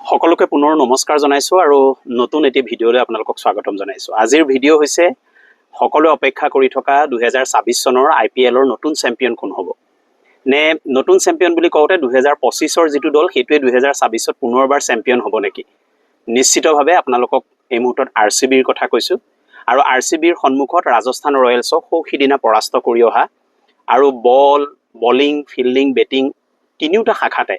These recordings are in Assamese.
সকলোকে পুনৰ নমস্কাৰ জনাইছোঁ আৰু নতুন এটি ভিডিঅ'লৈ আপোনালোকক স্বাগতম জনাইছোঁ। আজিৰ ভিডিঅ' হৈছে সকলোৱে অপেক্ষা কৰি থকা 2026 চনৰ IPLৰ নতুন চেম্পিয়ন কোন হ'ব। নে নতুন চেম্পিয়ন বুলি কওঁতে 2025ৰ যিটো দল সেইটোৱে 2026ত পুনৰবাৰ চেম্পিয়ন হ'ব নেকি। নিশ্চিতভাৱে আপোনালোকক এই মুহূৰ্তত RCBৰ কথা কৈছোঁ আৰু RCBৰ সন্মুখত ৰাজস্থান ৰয়েলছক সিদিনা পৰাস্ত কৰি অহা আৰু বলিং, ফিল্ডিং, বেটিং তিনিওটা শাখাতে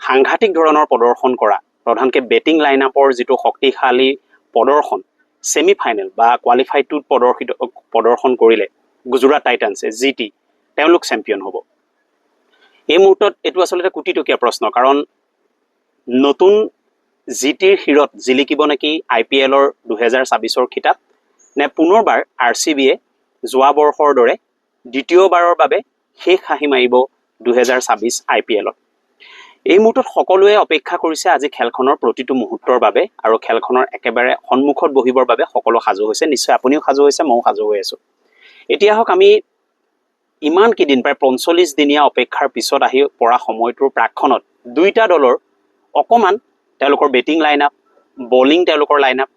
সাংঘাতিক ধৰণৰ প্ৰদৰ্শন কৰা প্ৰধানকৈ বেটিং লাইনআপৰ যিটো শক্তিশালী প্ৰদৰ্শন ছেমি ফাইনেল বা কোৱালিফাইডটোত প্ৰদৰ্শন কৰিলে গুজৰাট টাইটান্সে GT তেওঁলোক চেম্পিয়ন হ'ব। এই মুহূৰ্তত এইটো আচলতে কোটিটকীয়া প্ৰশ্ন, কাৰণ নতুন GTৰ শিৰত জিলিকিব নেকি IPLৰ 2026ৰ খিতাপ, নে পুনৰবাৰ RCBয়ে যোৱা বৰ্ষৰ দৰে দ্বিতীয়বাৰৰ বাবে শেষ হাঁহি মাৰিব 2026 IPLত। এই মুহূৰ্তত সকলোৱে অপেক্ষা কৰিছে আজি খেলখনৰ প্ৰতিটো মুহূৰ্তৰ বাবে আৰু খেলখনৰ একেবাৰে সন্মুখত বহিবৰ বাবে সকলো সাজু হৈছে। নিশ্চয় আপুনিও সাজু হৈছে, ময়ো সাজু হৈ আছোঁ। এতিয়া হওক আমি ইমান কেইদিন প্ৰায় 45 দিনীয়া অপেক্ষাৰ পিছত আহি পৰা সময়টোৰ প্ৰাক্ষণত দুইটা দলৰ অকণমান তেওঁলোকৰ বেটিং লাইনআপ, বলিং তেওঁলোকৰ লাইনআপ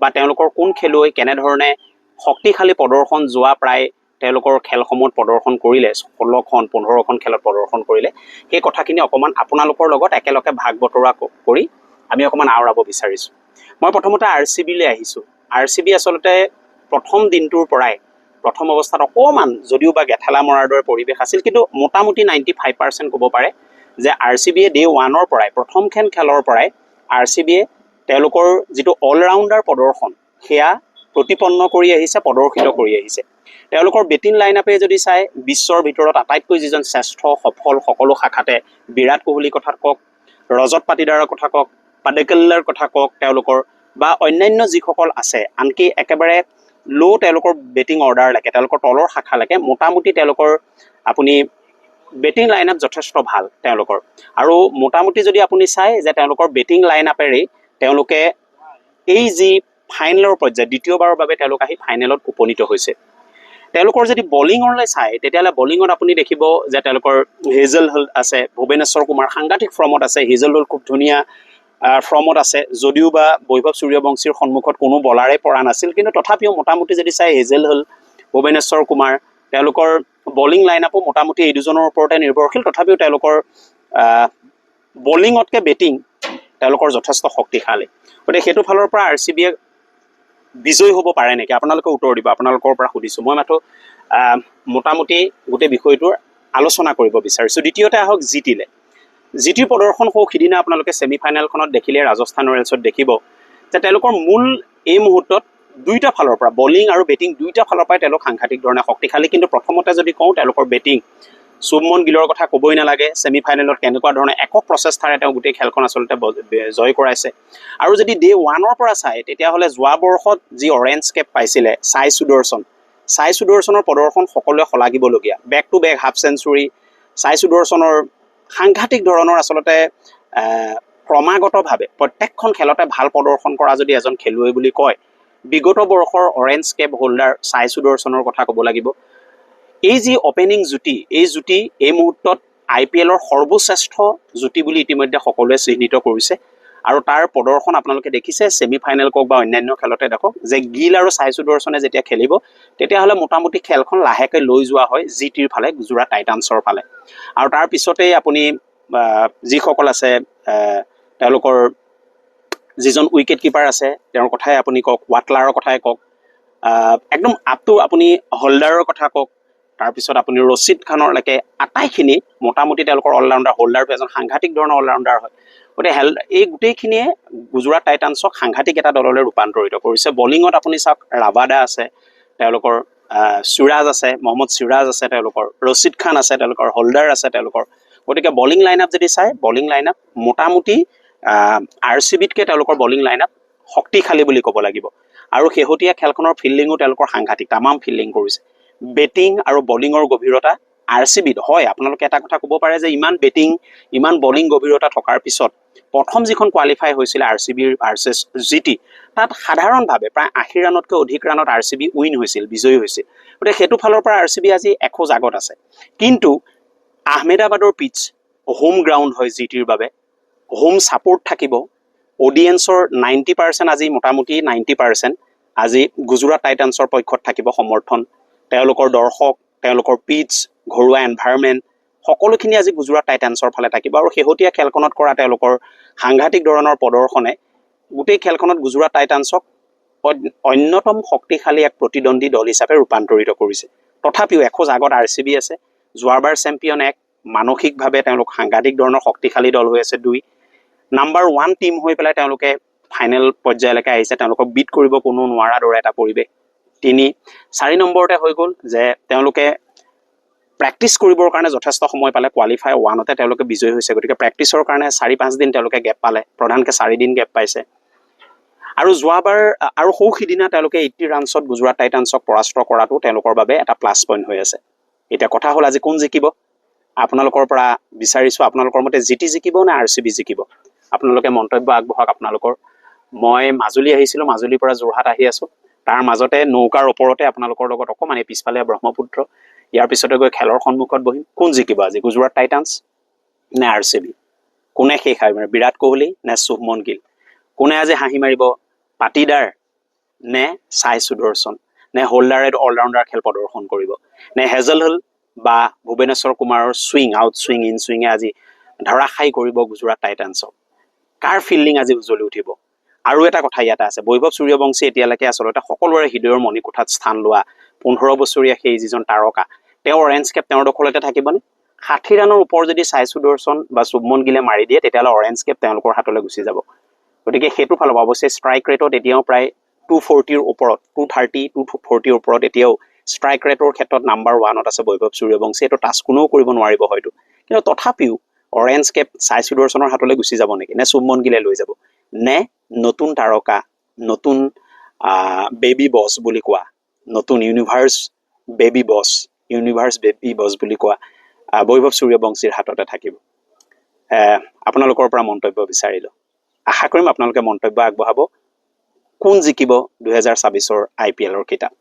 বা তেওঁলোকৰ কোন খেলুৱৈ কেনেধৰণে শক্তিশালী প্ৰদৰ্শন যোৱা প্ৰায় তেওঁলোকৰ খেলসমূহত প্ৰদৰ্শন কৰিলে, 16খন 15খন খেলত প্ৰদৰ্শন কৰিলে, সেই কথাখিনি অকণমান আপোনালোকৰ লগত একেলগে ভাগ বতৰা কৰি আমি অকণমান আওৰাব বিচাৰিছোঁ। মই প্ৰথমতে RCBলৈ আহিছোঁ। RCB আচলতে প্ৰথম দিনটোৰ পৰাই প্ৰথম অৱস্থাত অকণমান যদিও বা গেঠালা মৰাৰ দৰে পৰিৱেশ আছিল, কিন্তু মোটামুটি 95% ক'ব পাৰে যে RCBয়ে ডে 1ৰ পৰাই প্ৰথমখন খেলৰ পৰাই RCBয়ে তেওঁলোকৰ যিটো অলৰাউণ্ডাৰ প্ৰদৰ্শন সেয়া প্ৰতিপন্ন কৰি আহিছে, প্ৰদৰ্শিত কৰি আহিছে। তেওঁলোকৰ বেটিং লাইনআপে যদি চাই বিশ্বৰ ভিতৰত আটাইতকৈ যিজন শ্ৰেষ্ঠ সফল সকলো শাখাতে বিৰাট কোহলিৰ কথা কওক, ৰজত পাটিদাৰৰ কথা কওক, পাডেকল্লাৰ কথা কওক তেওঁলোকৰ, বা অন্যান্য যিসকল আছে আনকি একেবাৰে তেওঁলোকৰ বেটিং অৰ্ডাৰলৈকে তেওঁলোকৰ তলৰ শাখালৈকে মোটামুটি তেওঁলোকৰ আপুনি বেটিং লাইনআপ যথেষ্ট ভাল তেওঁলোকৰ। আৰু মোটামুটি যদি আপুনি চাই যে তেওঁলোকৰ বেটিং লাইনআপেৰেই তেওঁলোকে এই যি ফাইনেলৰ পৰ্যায় দ্বিতীয়বাৰৰ বাবে তেওঁলোক আহি ফাইনেলত উপনীত হৈছে। তেওঁলোকৰ যদি বলিঙলৈ চাই তেতিয়াহ'লে বলিঙত আপুনি দেখিব যে তেওঁলোকৰ হেজেলহুড আছে, ভুৱনেশ্বৰ কুমাৰ সাংঘাতিক ফৰ্মত আছে, হেজেলহুড খুব ধুনীয়া ফৰ্মত আছে, যদিও বা বৈভৱ সূৰ্যবংশীৰ সন্মুখত কোনো বলাৰে পৰা নাছিল, কিন্তু তথাপিও মোটামুটি যদি চাই হেজেলহুড, ভুৱনেশ্বৰ কুমাৰ তেওঁলোকৰ বলিং লাইনআপো মোটামুটি এই দুজনৰ ওপৰতে নিৰ্ভৰশীল। তথাপিও তেওঁলোকৰ বলিঙতকৈ বেটিং তেওঁলোকৰ যথেষ্ট শক্তিশালী। গতিকে সেইটো ফালৰ পৰা RCBয়ে বিজয়ী হ'ব পাৰে নেকি, আপোনালোকে উত্তৰ দিব। আপোনালোকৰ পৰা সুধিছোঁ, মই মাথো মোটামুটি গোটেই বিষয়টোৰ আলোচনা কৰিব বিচাৰিছোঁ। দ্বিতীয়তে আহক GTলৈ। GTৰ প্ৰদৰ্শন সিদিনা আপোনালোকে ছেমি ফাইনেলখনত দেখিলে ৰাজস্থান ৰয়েলছত দেখিব যে তেওঁলোকৰ মূল এই মুহূৰ্তত দুইটা ফালৰ পৰা বলিং আৰু বেটিং দুইটা ফালৰ পৰাই তেওঁলোক সাংঘাতিক ধৰণে শক্তিশালী। কিন্তু প্ৰথমতে যদি কওঁ তেওঁলোকৰ বেটিং, শুভমন গিলৰ কথা ক'বই নালাগে, ছেমি ফাইনেলত কেনেকুৱা ধৰণে একক প্ৰচেষ্টাৰে তেওঁ গোটেই খেলখন আচলতে জয় কৰাইছে। আৰু যদি ডে 1ৰ পৰা চায় তেতিয়াহ'লে যোৱা বৰ্ষত যি অৰেঞ্জ কেপ পাইছিলে সাই সুদৰ্শনৰ প্ৰদৰ্শন সকলোৱে শলাগিবলগীয়া। Back to back half century, Sai সুদৰ্শনৰ সাংঘাতিক ধৰণৰ আচলতে ক্ৰমাগতভাৱে প্ৰত্যেকখন খেলতে ভাল প্ৰদৰ্শন কৰা যদি এজন খেলুৱৈ বুলি কয় বিগত বৰ্ষৰ অৰেঞ্জ কেপ হোল্ডাৰ সাই সুদৰ্শনৰ কথা ক'ব লাগিব। এই যি অপেনিং জুটি, এই জুটি এই মুহূৰ্তত IPLৰ সৰ্বশ্ৰেষ্ঠ জুটি বুলি ইতিমধ্যে সকলোৱে চিহ্নিত কৰিছে। আৰু তাৰ প্ৰদৰ্শন আপোনালোকে দেখিছে ছেমি ফাইনেল কওক বা অন্যান্য খেলতে দেখক যে গিল আৰু সাই সুদৰ্শনে যেতিয়া খেলিব তেতিয়াহ'লে মোটামুটি খেলখন লাহেকৈ লৈ যোৱা হয় GTৰ ফালে, গুজৰাট টাইটান্সৰ ফালে। আৰু তাৰ পিছতেই আপুনি যিসকল আছে তেওঁলোকৰ যিজন উইকেট কিপাৰ আছে তেওঁৰ কথাই আপুনি কওক, ৱাটলাৰৰ কথাই কওক, একদম আপটো আপুনি হোল্ডাৰৰ কথা কওক, তাৰপিছত আপুনি ৰচিদ খানৰলৈকে আটাইখিনি মোটামুটি তেওঁলোকৰ অলৰাউণ্ডাৰ, হোল্ডাৰটো এজন সাংঘাতিক ধৰণৰ অলৰাউণ্ডাৰ হয়। গতিকে এই গোটেইখিনিয়ে গুজৰাট টাইটান্সক সাংঘাতিক এটা দললৈ ৰূপান্তৰিত কৰিছে। বলিঙত আপুনি চাওক ৰাবাডা আছে, তেওঁলোকৰ সিৰাজ আছে, মহম্মদ সিৰাজ আছে, তেওঁলোকৰ ৰচিদ খান আছে, তেওঁলোকৰ হোল্ডাৰ আছে তেওঁলোকৰ। গতিকে বলিং লাইনআপ যদি চাই বলিং লাইনআপ মোটামুটি RCBতকৈ তেওঁলোকৰ বলিং লাইনআপ শক্তিশালী বুলি ক'ব লাগিব। আৰু শেহতীয়া খেলখনৰ ফিল্ডিঙো তেওঁলোকৰ সাংঘাতিক, তামাম ফিল্ডিং কৰিছে। বেটিং আৰু বলিঙৰ গভীৰতা RCBত হয়। আপোনালোকে এটা কথা ক'ব পাৰে যে ইমান বেটিং ইমান বলিং গভীৰতা থকাৰ পিছত প্ৰথম যিখন কোৱালিফাই হৈছিলে RCB ভাৰ্চেছ GT তাত সাধাৰণভাৱে প্ৰায় 80 ৰানতকৈ অধিক ৰানত RCB উইন হৈছিল, বিজয়ী হৈছিল। গতিকে সেইটো ফালৰ পৰা RCB আজি এখোজ আগত আছে। কিন্তু আহমেদাবাদৰ পিটছ হোম গ্ৰাউণ্ড হয় GTৰ বাবে, হোম ছাপোৰ্ট থাকিব, অডিয়েন্সৰ 90% আজি মোটামুটি 90% আজি গুজৰাট টাইটান্সৰ পক্ষত থাকিব সমৰ্থন। তেওঁলোকৰ দৰ্শক, তেওঁলোকৰ পিটছ, ঘৰুৱা এনভাইৰনমেণ্ট সকলোখিনি আজি গুজৰাট টাইটান্সৰ ফালে থাকিব। আৰু শেহতীয়া খেলখনত কৰা তেওঁলোকৰ সাংঘাতিক ধৰণৰ প্ৰদৰ্শনে গোটেই খেলখনত গুজৰাট টাইটান্সক অন্যতম শক্তিশালী এক প্ৰতিদ্বন্দ্বী দল হিচাপে ৰূপান্তৰিত কৰিছে। তথাপিও এখোজ আগত RCB আছে, যোৱাবাৰ চেম্পিয়ন 1, মানসিকভাৱে তেওঁলোক সাংঘাতিক ধৰণৰ শক্তিশালী দল হৈ আছে 2, নাম্বাৰ 1 টিম হৈ পেলাই তেওঁলোকে ফাইনেল পৰ্যায়লৈকে আহিছে, তেওঁলোকক বিট কৰিব কোনো নোৱাৰা দৰে এটা পৰিৱেশ। 3, 4 নম্বৰতে হৈ গ'ল যে তেওঁলোকে প্ৰেক্টিছ কৰিবৰ কাৰণে যথেষ্ট সময় পালে, কোৱালিফাই 1তে তেওঁলোকে বিজয়ী হৈছে, গতিকে প্ৰেক্টিছৰ কাৰণে 4-5 দিন তেওঁলোকে গেপ পালে, প্ৰধানকৈ 4 দিন গেপ পাইছে। আৰু যোৱাবাৰ আৰু সৌ সিদিনা তেওঁলোকে 80 ৰানছত গুজৰাট টাইটান্সক পৰাস্ত কৰাটো তেওঁলোকৰ বাবে এটা প্লাছ পইণ্ট হৈ আছে। এতিয়া কথা হ'ল আজি কোন জিকিব, আপোনালোকৰ পৰা বিচাৰিছোঁ আপোনালোকৰ মতে জিটি জিকিব নে RCB জিকিব? আপোনালোকে মন্তব্য আগবঢ়াওক আপোনালোকৰ। মই মাজুলী আহিছিলোঁ, মাজুলীৰ পৰা যোৰহাট আহি আছোঁ, তাৰ মাজতে নৌকাৰ ওপৰতে আপোনালোকৰ লগত অকণমান এই পিছফালে ব্ৰহ্মপুত্ৰ, ইয়াৰ পিছতে গৈ খেলৰ সন্মুখত বহিম। কোন জিকিব আজি, গুজৰাট টাইটান্স নে RCB? কোনে শেষ হাঁহি মাৰিব, বিৰাট কোহলি নে শুভমন গিল? কোনে আজি হাঁহি মাৰিব, পাটিদাৰ নে সাই সুদৰ্শন? নে হোল্ডাৰে অলৰাউণ্ডাৰ খেল প্ৰদৰ্শন কৰিব? নে হেজেলহুল বা ভুৱনেশ্বৰ কুমাৰৰ ছুইং, আউট ছুইং, ইন ছুইঙে আজি ধাৰাশায়ী কৰিব গুজৰাট টাইটান্সক? কাৰ ফিল্ডিং আজি উজ্বলি উঠিব? আৰু এটা কথা ইয়াতে আছে, বৈভৱ সূৰ্যবংশী এতিয়ালৈকে আচলতে সকলোৰে হৃদয়ৰ মণিকোঠাত স্থান লোৱা 15 বছৰীয়া সেই যিজন তাৰকা, তেওঁ অৰেঞ্জ কেপ তেওঁৰ দখলতে থাকিবনে? 60 ৰানৰ ওপৰ যদি সাই সুদৰ্শন বা শুভমন গিলে মাৰি দিয়ে, তেতিয়াহ'লে অৰেঞ্জ কেপ তেওঁলোকৰ হাতলৈ গুচি যাব। গতিকে সেইটো ফালৰ পৰা অৱশ্যে ষ্ট্ৰাইক ৰেটত এতিয়াও প্ৰায় 240ৰ ওপৰত, 230, 240ৰ ওপৰত এতিয়াও ষ্ট্ৰাইক ৰেটৰ ক্ষেত্ৰত নাম্বাৰ 1ত আছে বৈভৱ সূৰ্যবংশী। এইটো টাচ কোনেও কৰিব নোৱাৰিব হয়তো, কিন্তু তথাপিও অৰেঞ্জ কেপ সাই সুদৰ্শনৰ হাতলৈ গুচি যাব নেকি, নে শুভমন গিলে লৈ যাব, নে নতুন তাৰকা, নতুন বেবী বছ বুলি কোৱা, নতুন ইউনিভাৰ্ছ বেবী বছ বুলি কোৱা বৈভৱ সূৰ্যবংশীৰ হাততে থাকিব? আপোনালোকৰ পৰা মন্তব্য বিচাৰিলোঁ। আশা কৰিম আপোনালোকে মন্তব্য আগবঢ়াব। কোন জিকিব 2024ৰ IPLৰ কিতাপ?